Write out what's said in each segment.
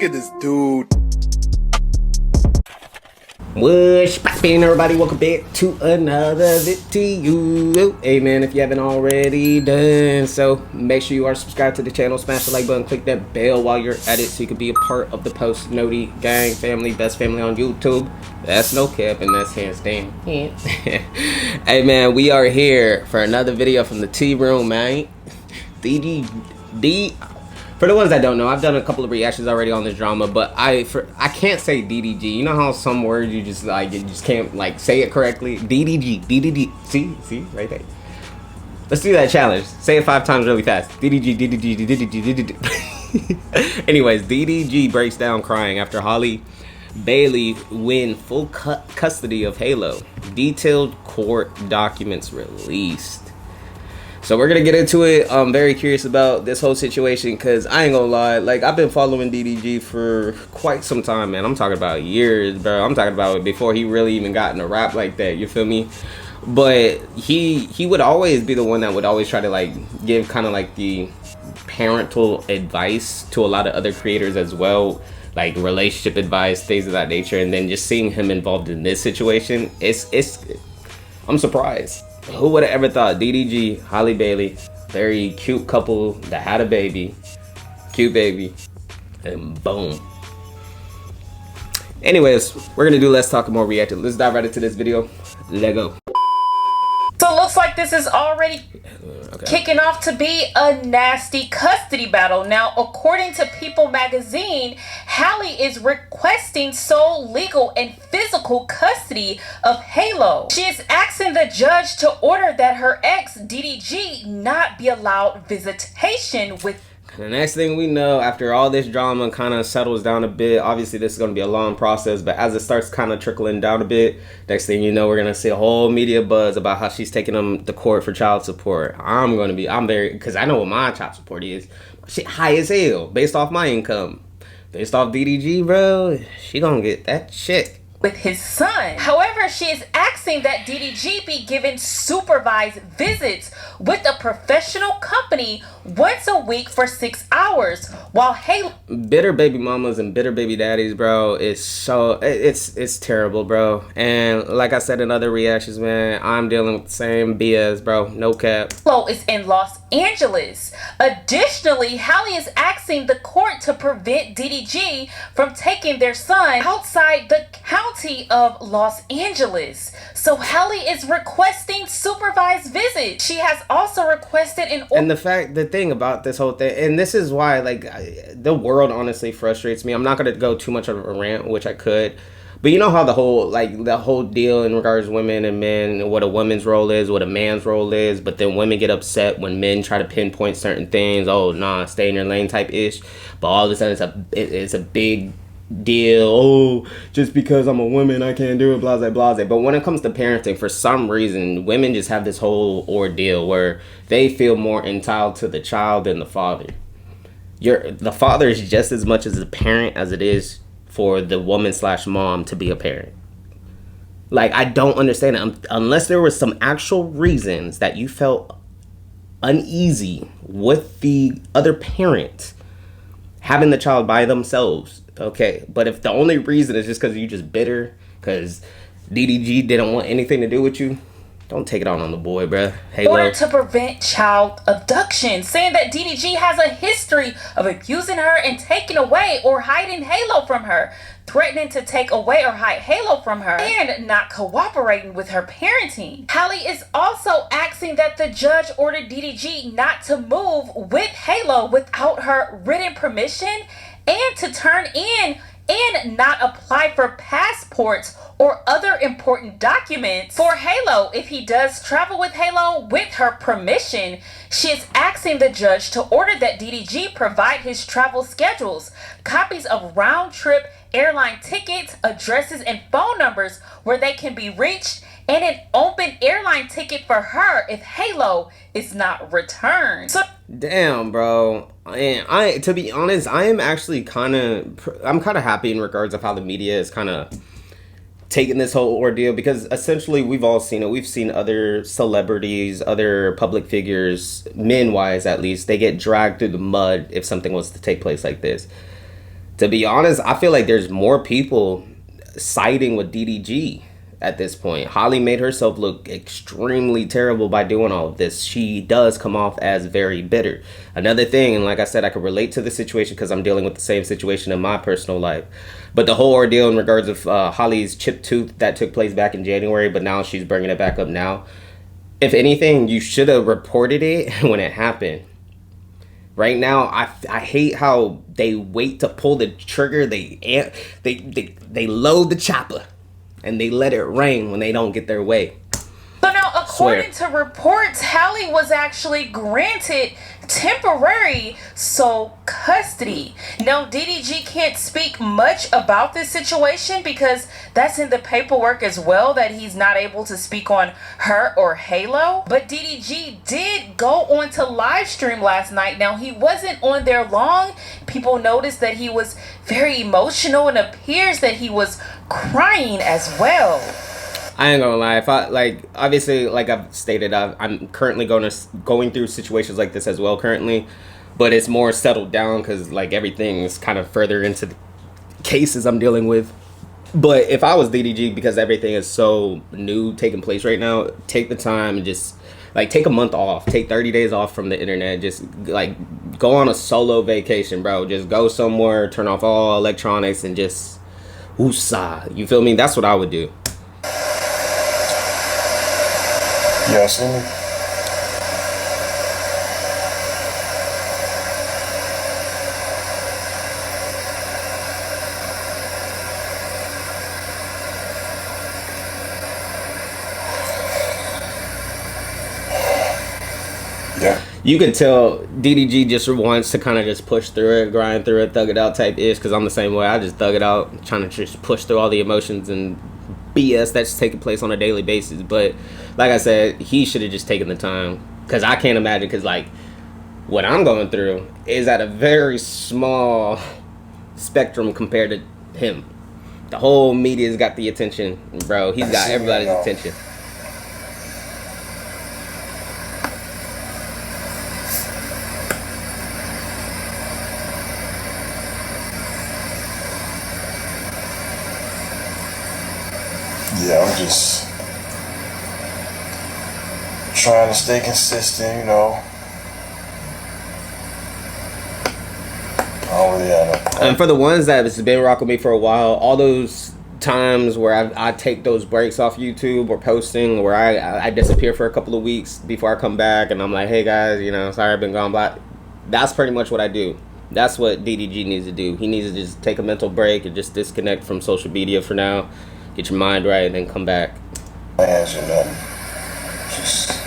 Look at this dude. What's poppin', everybody? Welcome back to another video. Hey man, if you haven't already done so, make sure you are subscribed to the channel, smash the like button, click that bell while you're at it so you can be a part of the Post Noti gang family, best family on YouTube. That's no cap and that's hands down. Hey man, we are here for another video from the tea room, man. DDG. For the ones that don't know, I've done a couple of reactions already on this drama, but I can't say DDG. You know how some words you just can't like say it correctly? DDG. See right there. Let's do that challenge. Say it 5 times really fast. DDG. Anyways, DDG breaks down crying after Halle Bailey win full custody of Halo. Detailed court documents released. So we're gonna get into it. I'm very curious about this whole situation because I ain't gonna lie, like I've been following DDG for quite some time, man. I'm talking about years, bro. I'm talking about before he really even got in a rap like that, you feel me? But he would always be the one that would always try to like give kind of like the parental advice to a lot of other creators as well, like relationship advice, things of that nature. And then just seeing him involved in this situation, I'm surprised. Who would have ever thought? DDG, Halle Bailey, very cute couple that had a baby, cute baby, and boom. Anyways, we're gonna do less talk and more reacting. Let's dive right into this video. Let go. So it looks like this is already kicking off to be a nasty custody battle. Now, according to People magazine, Halle is requesting sole legal and physical custody of Halo. She is asking the judge to order that her ex, DDG, not be allowed visitation with. The next thing we know, after all this drama kind of settles down a bit, obviously this is going to be a long process, but as it starts kind of trickling down a bit, next thing you know, we're going to see a whole media buzz about how she's taking them to court for child support. Because I know what my child support is. Shit high as hell, based off my income. Based off DDG, bro, she going to get that shit. With his son. However, she is asking that DDG be given supervised visits with a professional company once a week for 6 hours, while Halo. Bitter baby mamas and bitter baby daddies, bro, it's terrible, bro. And like I said in other reactions, man, I'm dealing with the same BS, bro. No cap. Halo is in Los Angeles. Additionally, Halle is asking the court to prevent DDG from taking their son outside the county of Los Angeles. So Halle is requesting supervised visits. She has also requested and the thing about this whole thing, and this is why like the world honestly frustrates me. I'm not going to go too much of a rant, which I could, but you know how the whole deal in regards to women and men, what a woman's role is, what a man's role is, but then women get upset when men try to pinpoint certain things. Oh nah, stay in your lane type ish, but all of a sudden it's a big deal. Oh, just because I'm a woman I can't do it, blase blase. But when it comes to parenting, for some reason women just have this whole ordeal where they feel more entitled to the child than the father. The father is just as much as a parent as it is for the woman / mom to be a parent. Like, I don't understand it unless there was some actual reasons that you felt uneasy with the other parent having the child by themselves. Okay, but if the only reason is just because you just bitter because DDG didn't want anything to do with you, don't take it on the boy, bruh. In order to prevent child abduction, saying that DDG has a history of abusing her and taking away or hiding Halo from her, threatening to take away or hide Halo from her, and not cooperating with her parenting. Halle is also asking that the judge order DDG not to move with Halo without her written permission, and to turn in and not apply for passports or other important documents for Halo if he does travel with Halo with her permission. She is asking the judge to order that DDG provide his travel schedules, copies of round-trip airline tickets, addresses, and phone numbers where they can be reached, and an open airline ticket for her if Halo is not returned. Damn, bro. And to be honest, I'm kind of happy in regards of how the media is kind of taking this whole ordeal, because essentially we've all seen it. We've seen other celebrities, other public figures, men-wise at least, they get dragged through the mud if something was to take place like this. To be honest, I feel like there's more people siding with DDG at this point. Halle made herself look extremely terrible by doing all of this. She does come off as very bitter. Another thing, and like I said, I could relate to the situation because I'm dealing with the same situation in my personal life. But the whole ordeal in regards of Holly's chipped tooth that took place back in January, but now she's bringing it back up now. If anything, you should have reported it when it happened. Right now, I hate how they wait to pull the trigger. They load the chopper and they let it rain when they don't get their way. So now, according to reports, Halle was actually granted temporary sole custody. Now, DDG can't speak much about this situation because that's in the paperwork as well, that he's not able to speak on her or Halo. But DDG did go on to live stream last night. Now, he wasn't on there long. People noticed that he was very emotional and appears that he was crying as well. I ain't gonna lie. If I obviously, like I've stated, I'm currently going through situations like this as well currently, but it's more settled down because like everything's kind of further into the cases I'm dealing with. But if I was DDG, because everything is so new taking place right now, take the time and just like take a month off, take 30 days off from the internet, just like go on a solo vacation, bro. Just go somewhere, turn off all electronics, and just woosah. You feel me? That's what I would do. Yeah, see me? Yeah. You can tell DDG just wants to kind of just push through it, grind through it, thug it out type ish. Because I'm the same way. I just thug it out, trying to just push through all the emotions and BS that's taking place on a daily basis. But like I said, he should have just taken the time, because I can't imagine, because like what I'm going through is at a very small spectrum compared to him. The whole media's got the attention, bro. He's got everybody's attention. Yeah, I'm just trying to stay consistent, you know. I don't really have no. And for the ones that has been rocking me for a while, all those times where I take those breaks off YouTube or posting, where I disappear for a couple of weeks before I come back, and I'm like, hey guys, you know, sorry I've been gone, but that's pretty much what I do. That's what DDG needs to do. He needs to just take a mental break and just disconnect from social media for now. Get your mind right and then come back. I answer nothing. Just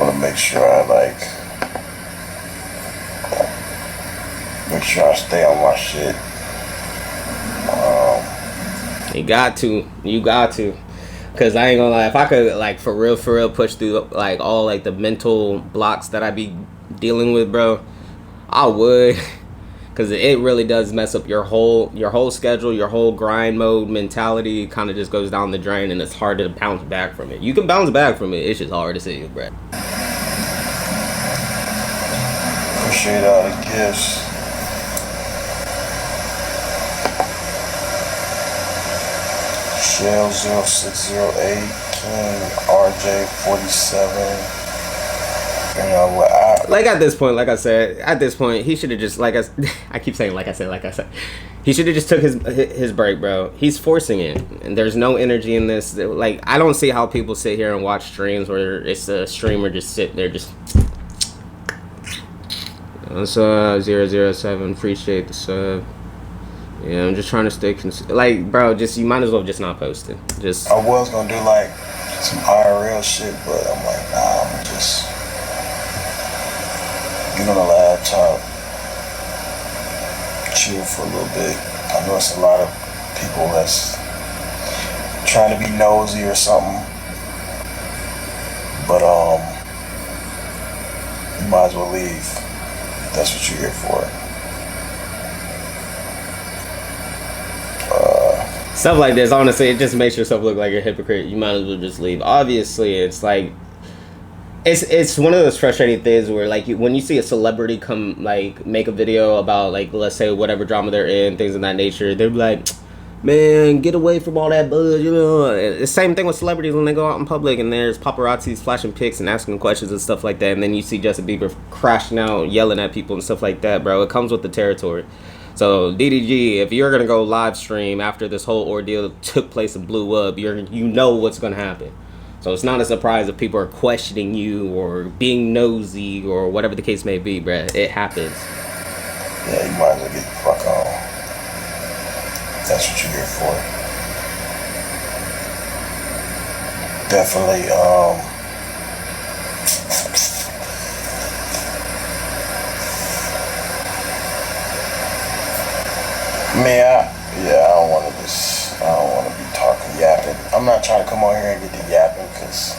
want to make sure I make sure I stay on my shit. You got to. Cause I ain't gonna lie, if I could like for real push through like all like the mental blocks that I be dealing with, bro, I would. Because it really does mess up your whole schedule, your whole grind mode mentality kind of just goes down the drain, and it's hard to bounce back from it. You can bounce back from it, it's just hard to see, bro. Appreciate all the gifts. Shell 0608, King RJ 47. You know, like at this point, like I said, he should have just I keep saying like I said, he should have just took his break, bro. He's forcing it, and there's no energy in this. Like I don't see how people sit here and watch streams where it's a streamer just sitting there just. So 007, appreciate the sub. Yeah, I'm just trying to stay like, bro. Just you might as well just not post it. Just I was gonna do like some IRL shit, but I'm like, nah, I'm just. Get on the laptop, chill for a little bit. I know it's a lot of people that's trying to be nosy or something, but you might as well leave. That's what you're here for. Stuff like this, honestly, it just makes yourself look like a hypocrite. You might as well just leave. Obviously, it's like It's one of those frustrating things where like when you see a celebrity come like make a video about like let's say whatever drama they're in, things of that nature, they're like, man, get away from all that buzz, you know. It's the same thing with celebrities when they go out in public and there's paparazzis flashing pics and asking questions and stuff like that, and then you see Justin Bieber crashing out, yelling at people and stuff like that, bro. It comes with the territory. So DDG, if you're gonna go live stream after this whole ordeal took place and blew up, you know what's gonna happen. So it's not a surprise if people are questioning you or being nosy or whatever the case may be, bruh. It happens. Yeah, you might as well get the fuck on. That's what you're here for. Definitely, I don't want to be talking yapping. I'm not trying to come on here and get the yapping because,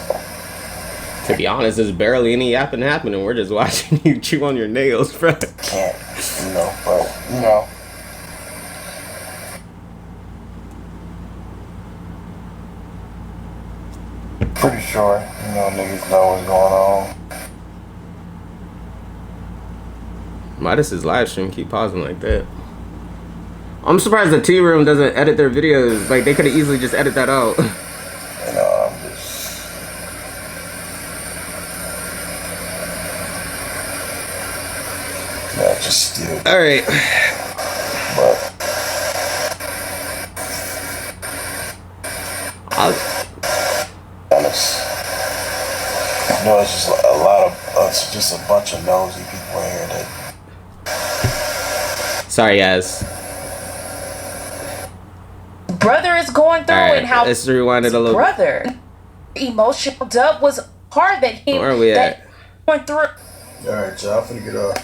to be honest, there's barely any yapping happening. We're just watching you chew on your nails, bro. Can't, but, pretty sure, niggas know what's going on. Why does his live stream keep pausing like that? I'm surprised the Tea Room doesn't edit their videos. Like, they could have easily just edit that out. I'm just still. Alright. But honest. It's just a lot of us, just a bunch of nosy people in here that. Sorry, guys. Brother is going through and how let's rewind it a little. Brother emotional dub was hard that he Where are we at? Went through. Alright, y'all, finna get up.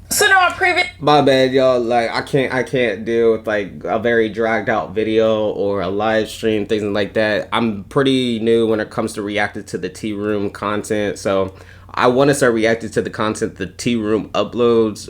So now on previous. My bad, y'all. Like I can't deal with like a very dragged out video or a live stream, things like that. I'm pretty new when it comes to reacting to the Tea Room content, so I want to start reacting to the content the Tea Room uploads.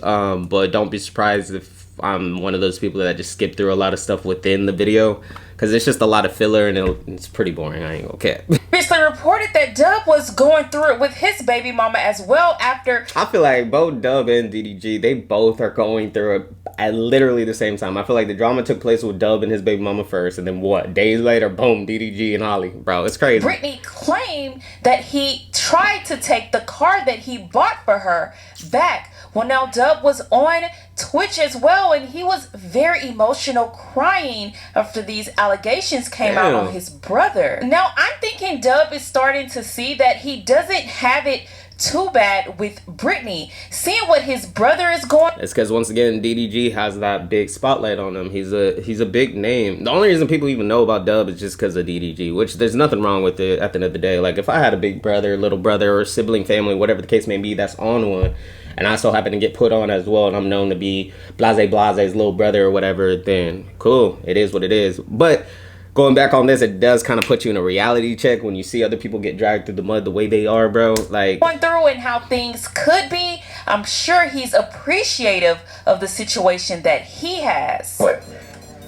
But don't be surprised if I'm one of those people that just skip through a lot of stuff within the video because it's just a lot of filler and it's pretty boring. I ain't gonna care. Previously reported that Dub was going through it with his baby mama as well after. I feel like both Dub and DDG, they both are going through it at literally the same time. I feel like the drama took place with Dub and his baby mama first, and then what? Days later, boom, DDG and Halle. Bro, it's crazy. Brittany claimed that he tried to take the car that he bought for her back. Well, now Dub was on Twitch as well, and he was very emotional, crying after these allegations came out on his brother. Now, I'm thinking Dub is starting to see that he doesn't have it too bad with Brittany. Seeing what his brother is going. It's because once again, DDG has that big spotlight on him. He's a big name. The only reason people even know about Dub is just because of DDG, which there's nothing wrong with it at the end of the day. Like if I had a big brother, little brother, or sibling family, whatever the case may be, that's on one, and I so happen to get put on as well, and I'm known to be Blase's little brother or whatever, then cool. It is what it is. But going back on this, it does kind of put you in a reality check when you see other people get dragged through the mud the way they are, bro. Like going through and how things could be. I'm sure he's appreciative of the situation that he has. But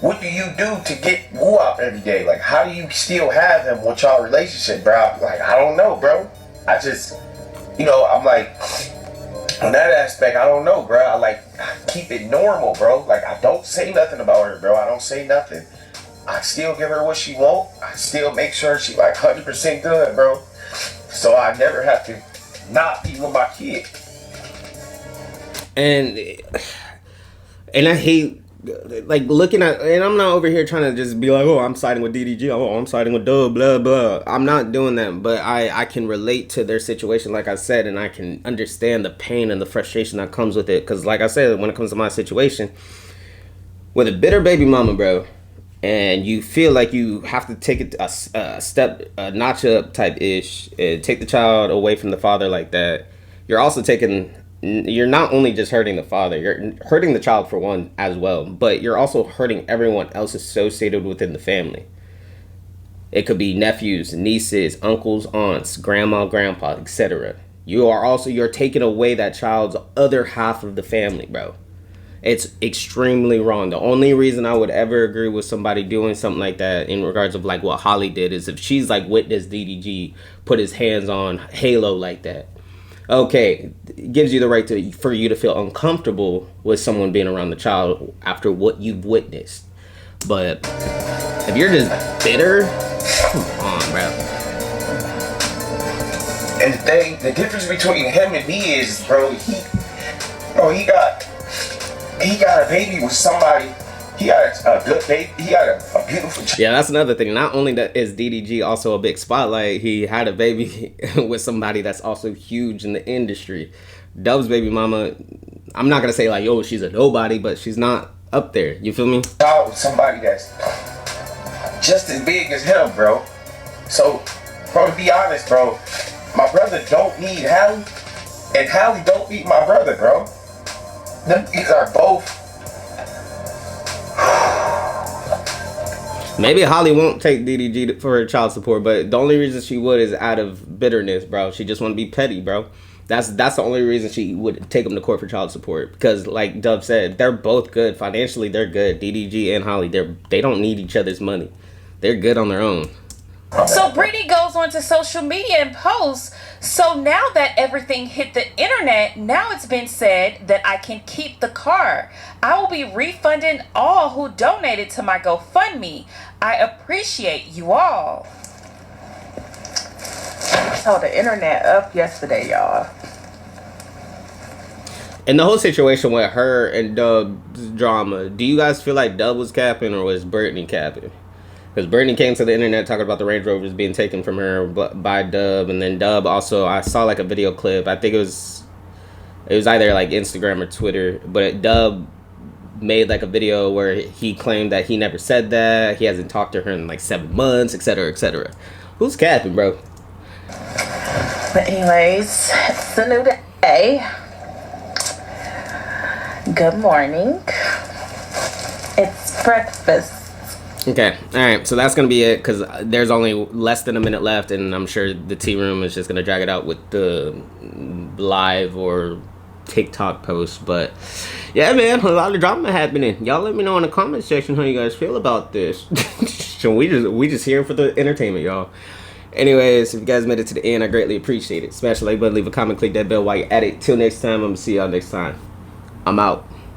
what do you do to get Woo up every day? Like, how do you still have him with y'all relationship, bro? Like, I don't know, bro. I just, I'm like, on that aspect, I don't know, bro. I keep it normal, bro. Like, I don't say nothing about her, bro. I don't say nothing. I still give her what she want. I still make sure she 100% good, bro. So I never have to not be with my kid. And I hate looking at, and I'm not over here trying to just be like, oh, I'm siding with DDG, oh, I'm siding with Dub, blah blah. I'm not doing that, but I can relate to their situation, like I said, and I can understand the pain and the frustration that comes with it. Because like I said, when it comes to my situation with a bitter baby mama, bro, and you feel like you have to take it a step, a notch up type ish, take the child away from the father like that, you're not only just hurting the father, you're hurting the child for one as well, but you're also hurting everyone else associated within the family. It could be nephews, nieces, uncles, aunts, grandma, grandpa, etc. You're taking away that child's other half of the family, bro. It's extremely wrong. The only reason I would ever agree with somebody doing something like that in regards of like what Holly did is if she's like witnessed DDG put his hands on Halo like that. Okay, it gives you the right to for you to feel uncomfortable with someone being around the child after what you've witnessed. But if you're just bitter, come on, bro. And the difference between him and me is, bro, he got a baby with somebody. He got a good baby. He got a beautiful child. Yeah, that's another thing. Not only that is DDG also a big spotlight, he had a baby with somebody that's also huge in the industry. Dub's baby mama, I'm not gonna say like, oh, she's a nobody, but she's not up there. You feel me? Child with somebody that's just as big as him, bro. So, bro, to be honest, bro, my brother don't need Halle, and Halle don't need my brother, bro. These are both. Maybe Holly won't take DDG for her child support, but the only reason she would is out of bitterness, bro. She just want to be petty, bro. That's the only reason she would take him to court for child support. Because, like Dub said, they're both good financially. They're good. DDG and Holly, they don't need each other's money. They're good on their own. So Brittany goes onto social media and posts, so now that everything hit the internet, now it's been said that I can keep the car. I will be refunding all who donated to my GoFundMe. I appreciate you all. So the internet up yesterday, y'all. And the whole situation with her and Dub's drama, do you guys feel like Dub was capping or was Brittany capping? Because Brittany came to the internet talking about the Range Rovers being taken from her by Dub, and then Dub also, I saw like a video clip. I think it was either like Instagram or Twitter, but Dub made like a video where he claimed that he never said that, he hasn't talked to her in like 7 months, etc., etc. Who's capping, bro? But anyways, it's a new day. Good morning. It's breakfast. Okay, alright, so that's going to be it, because there's only less than a minute left, and I'm sure the tea room is just going to drag it out with the live or TikTok post, but yeah, man, a lot of drama happening. Y'all let me know in the comment section how you guys feel about this. So we just here for the entertainment, y'all. Anyways, if you guys made it to the end, I greatly appreciate it. Smash the like button, leave a comment, click that bell while you're at it. Till next time, I'm going to see y'all next time. I'm out.